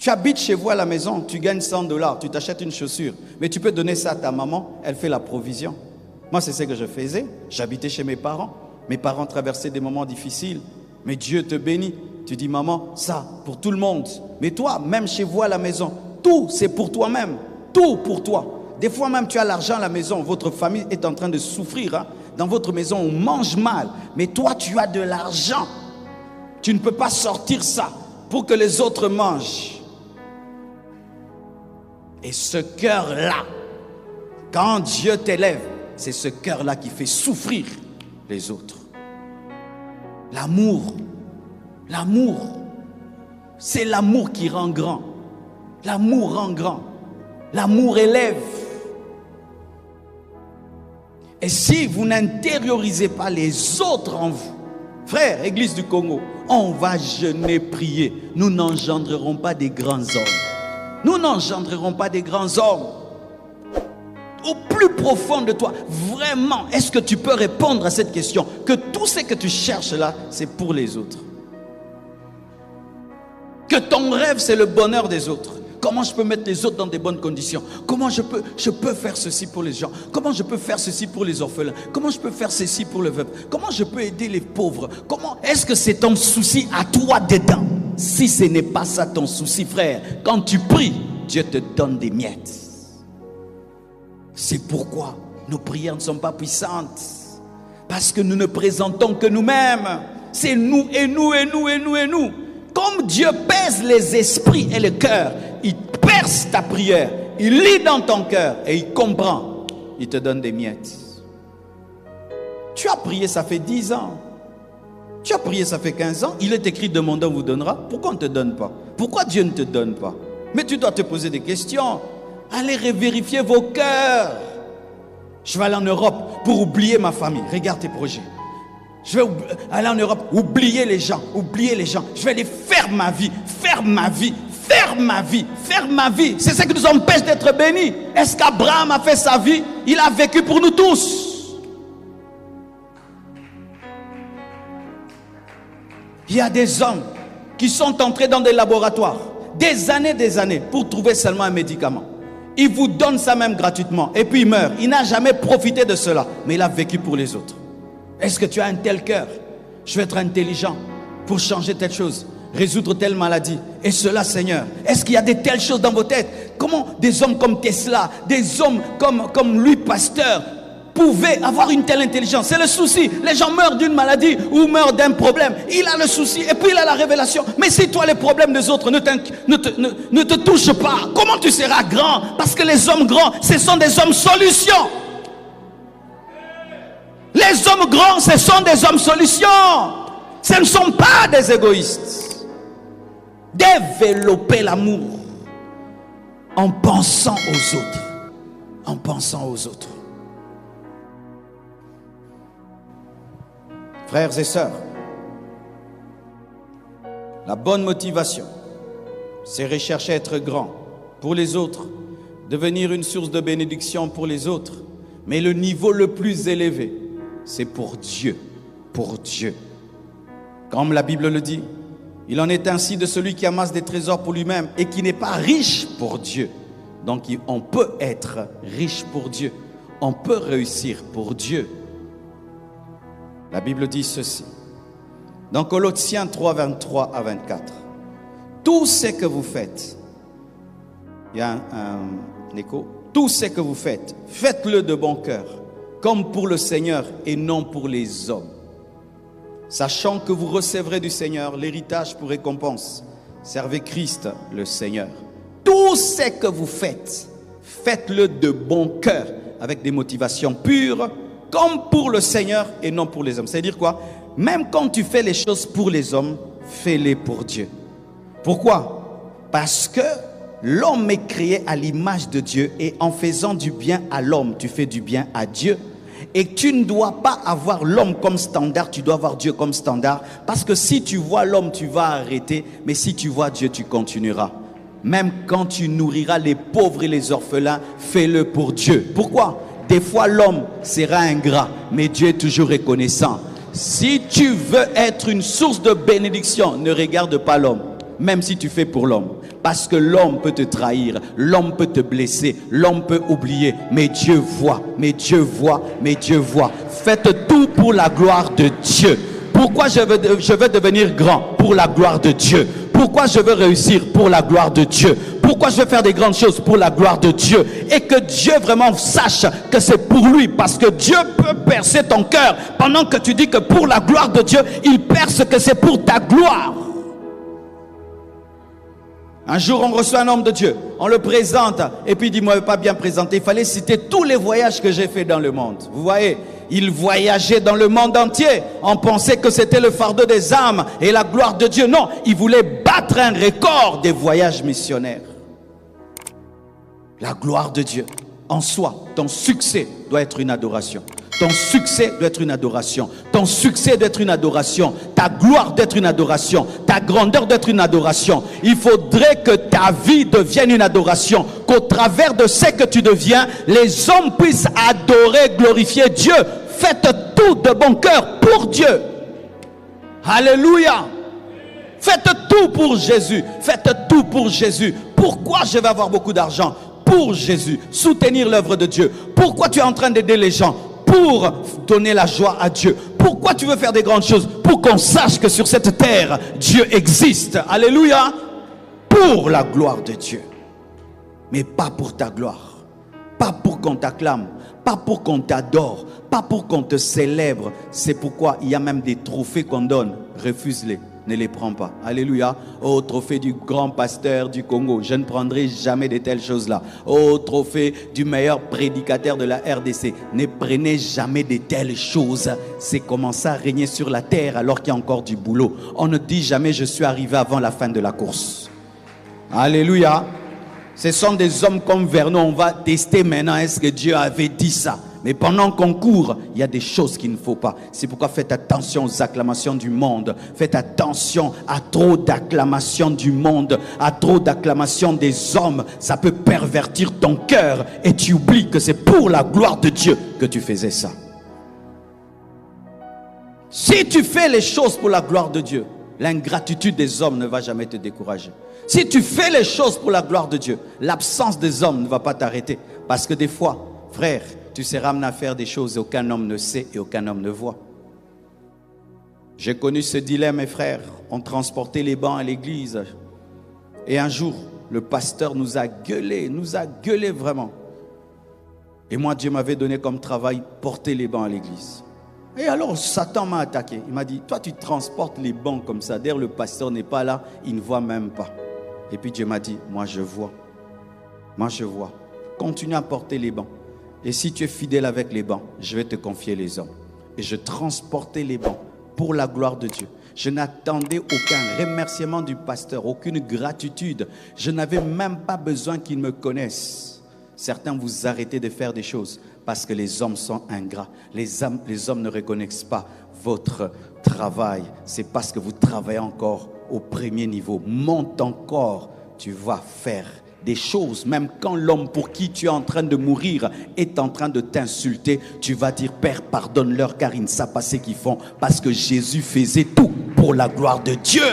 Tu habites chez vous à la maison, tu gagnes $100, tu t'achètes une chaussure, mais tu peux donner ça à ta maman, elle fait la provision. Moi, c'est ce que je faisais. J'habitais chez mes parents. Mes parents traversaient des moments difficiles, mais Dieu te bénit. Tu dis, maman, ça, pour tout le monde. Mais toi, même chez vous à la maison, tout, c'est pour toi-même. Tout pour toi. Des fois même, tu as l'argent à la maison, votre famille est en train de souffrir. Hein? Dans votre maison, on mange mal, mais toi, tu as de l'argent. Tu ne peux pas sortir ça pour que les autres mangent. Et ce cœur-là, quand Dieu t'élève, c'est ce cœur-là qui fait souffrir les autres. L'amour, c'est l'amour qui rend grand. L'amour rend grand. L'amour élève. Et si vous n'intériorisez pas les autres en vous, frère, Église du Congo, on va jeûner, prier. Nous n'engendrerons pas des grands hommes. Nous n'engendrerons pas des grands hommes. Au plus profond de toi, vraiment, est-ce que tu peux répondre à cette question? Que tout ce que tu cherches là, c'est pour les autres. Que ton rêve, c'est le bonheur des autres. Comment je peux mettre les autres dans des bonnes conditions? Comment je peux faire ceci pour les gens? Comment je peux faire ceci pour les orphelins? Comment je peux faire ceci pour le veuve? Comment je peux aider les pauvres? Comment est-ce que c'est ton souci à toi dedans? Si ce n'est pas ça ton souci, frère, quand tu pries, Dieu te donne des miettes. C'est pourquoi nos prières ne sont pas puissantes. Parce que nous ne présentons que nous-mêmes. C'est nous et nous et nous et nous et nous. Comme Dieu pèse les esprits et le cœur, il perce ta prière, il lit dans ton cœur et il comprend. Il te donne des miettes. Tu as prié, ça fait 10 ans. Tu as prié, ça fait 15 ans. Il est écrit, demandez, on vous donnera. Pourquoi on ne te donne pas? Pourquoi Dieu ne te donne pas? Mais tu dois te poser des questions. Allez revérifier vos cœurs. Je vais aller en Europe pour oublier ma famille. Regarde tes projets. Je vais aller en Europe, oublier les gens, oublier les gens. Je vais aller faire ma vie, faire ma vie, faire ma vie, faire ma vie. C'est ce qui nous empêche d'être bénis. Est-ce qu'Abraham a fait sa vie? Il a vécu pour nous tous. Il y a des hommes qui sont entrés dans des laboratoires, des années, pour trouver seulement un médicament. Il vous donne ça même gratuitement, et puis il meurt. Il n'a jamais profité de cela, mais il a vécu pour les autres. Est-ce que tu as un tel cœur? Je vais être intelligent pour changer telle chose, résoudre telle maladie. Et cela, Seigneur, est-ce qu'il y a de telles choses dans vos têtes? Comment des hommes comme Tesla, des hommes comme Louis Pasteur pouvaient avoir une telle intelligence? C'est le souci. Les gens meurent d'une maladie ou meurent d'un problème. Il a le souci et puis il a la révélation. Mais si toi, les problèmes des autres ne te touchent pas, comment tu seras grand? Parce que les hommes grands, ce sont des hommes solutions. Les hommes grands, ce sont des hommes solutions. Ce ne sont pas des égoïstes. Développer l'amour en pensant aux autres. En pensant aux autres. Frères et sœurs, la bonne motivation, c'est rechercher à être grand pour les autres, devenir une source de bénédiction pour les autres. Mais le niveau le plus élevé, c'est pour Dieu, pour Dieu. Comme la Bible le dit, il en est ainsi de celui qui amasse des trésors pour lui-même et qui n'est pas riche pour Dieu. Donc on peut être riche pour Dieu, on peut réussir pour Dieu. La Bible dit ceci, dans Colossiens 3, 23 à 24. Tout ce que vous faites, il y a un écho, tout ce que vous faites, faites-le de bon cœur, comme pour le Seigneur et non pour les hommes. Sachant que vous recevrez du Seigneur l'héritage pour récompense. Servez Christ le Seigneur. Tout ce que vous faites, faites-le de bon cœur, avec des motivations pures, comme pour le Seigneur et non pour les hommes. C'est-à-dire quoi? Même quand tu fais les choses pour les hommes, fais-les pour Dieu. Pourquoi? Parce que l'homme est créé à l'image de Dieu et en faisant du bien à l'homme, tu fais du bien à Dieu. Et tu ne dois pas avoir l'homme comme standard, tu dois avoir Dieu comme standard. Parce que si tu vois l'homme, tu vas arrêter. Mais si tu vois Dieu, tu continueras. Même quand tu nourriras les pauvres et les orphelins, fais-le pour Dieu. Pourquoi? Des fois, l'homme sera ingrat, mais Dieu est toujours reconnaissant. Si tu veux être une source de bénédiction, ne regarde pas l'homme, même si tu fais pour l'homme. Parce que l'homme peut te trahir, l'homme peut te blesser, l'homme peut oublier. Mais Dieu voit, mais Dieu voit, mais Dieu voit. Faites tout pour la gloire de Dieu. Pourquoi je veux devenir grand? Pour la gloire de Dieu. Pourquoi je veux réussir? Pour la gloire de Dieu. Pourquoi je veux faire des grandes choses? Pour la gloire de Dieu. Et que Dieu vraiment sache que c'est pour lui. Parce que Dieu peut percer ton cœur. Pendant que tu dis que pour la gloire de Dieu, il perce que c'est pour ta gloire. Un jour, on reçoit un homme de Dieu. On le présente. Et puis il dit, moi, pas bien présenté. Il fallait citer tous les voyages que j'ai fait dans le monde. Vous voyez? Il voyageait dans le monde entier. On pensait que c'était le fardeau des âmes et la gloire de Dieu. Non, il voulait battre un record des voyages missionnaires. La gloire de Dieu en soi, ton succès doit être une adoration. Ton succès doit être une adoration. Ton succès doit être une adoration. Ta gloire doit être une adoration. Ta grandeur doit être une adoration. Il faudrait que ta vie devienne une adoration. Qu'au travers de ce que tu deviens, les hommes puissent adorer, glorifier Dieu. Faites tout de bon cœur pour Dieu. Alléluia. Faites tout pour Jésus. Faites tout pour Jésus. Pourquoi je vais avoir beaucoup d'argent? Pour Jésus. Soutenir l'œuvre de Dieu. Pourquoi tu es en train d'aider les gens? Pour donner la joie à Dieu. Pourquoi tu veux faire des grandes choses? Pour qu'on sache que sur cette terre, Dieu existe. Alléluia. Pour la gloire de Dieu. Mais pas pour ta gloire. Pas pour qu'on t'acclame. Pas pour qu'on t'adore. Pas pour qu'on te célèbre. C'est pourquoi il y a même des trophées qu'on donne. Refuse-les. Ne les prends pas. Alléluia. Oh, trophée du grand pasteur du Congo. Je ne prendrai jamais de telles choses-là. Oh, trophée du meilleur prédicateur de la RDC. Ne prenez jamais de telles choses. C'est commencer à régner sur la terre alors qu'il y a encore du boulot. On ne dit jamais je suis arrivé avant la fin de la course. Alléluia. Ce sont des hommes comme Vernon. On va tester maintenant. Est-ce que Dieu avait dit ça? Mais pendant qu'on court, il y a des choses qu'il ne faut pas. C'est pourquoi faites attention aux acclamations du monde. Faites attention à trop d'acclamations du monde, à trop d'acclamations des hommes. Ça peut pervertir ton cœur et tu oublies que c'est pour la gloire de Dieu que tu faisais ça. Si tu fais les choses pour la gloire de Dieu, l'ingratitude des hommes ne va jamais te décourager. Si tu fais les choses pour la gloire de Dieu, l'absence des hommes ne va pas t'arrêter. Parce que des fois, frère, tu seras amené à faire des choses qu'aucun homme ne sait et aucun homme ne voit. J'ai connu ce dilemme, mes frères. On transportait les bancs à l'église. Et un jour, le pasteur nous a gueulé vraiment. Et moi, Dieu m'avait donné comme travail porter les bancs à l'église. Et alors, Satan m'a attaqué. Il m'a dit, toi, tu transportes les bancs comme ça. D'ailleurs, le pasteur n'est pas là, il ne voit même pas. Et puis Dieu m'a dit, moi, je vois. Moi, je vois. Continue à porter les bancs. Et si tu es fidèle avec les bancs, je vais te confier les hommes. Et je transportais les bancs pour la gloire de Dieu. Je n'attendais aucun remerciement du pasteur, aucune gratitude. Je n'avais même pas besoin qu'il me connaisse. Certains vous arrêtez de faire des choses parce que les hommes sont ingrats. Les hommes ne reconnaissent pas votre travail. C'est parce que vous travaillez encore au premier niveau. Monte encore, tu vas faire des choses, même quand l'homme pour qui tu es en train de mourir est en train de t'insulter, tu vas dire, Père, pardonne-leur car ils ne savent pas ce qu'ils font, parce que Jésus faisait tout pour la gloire de Dieu.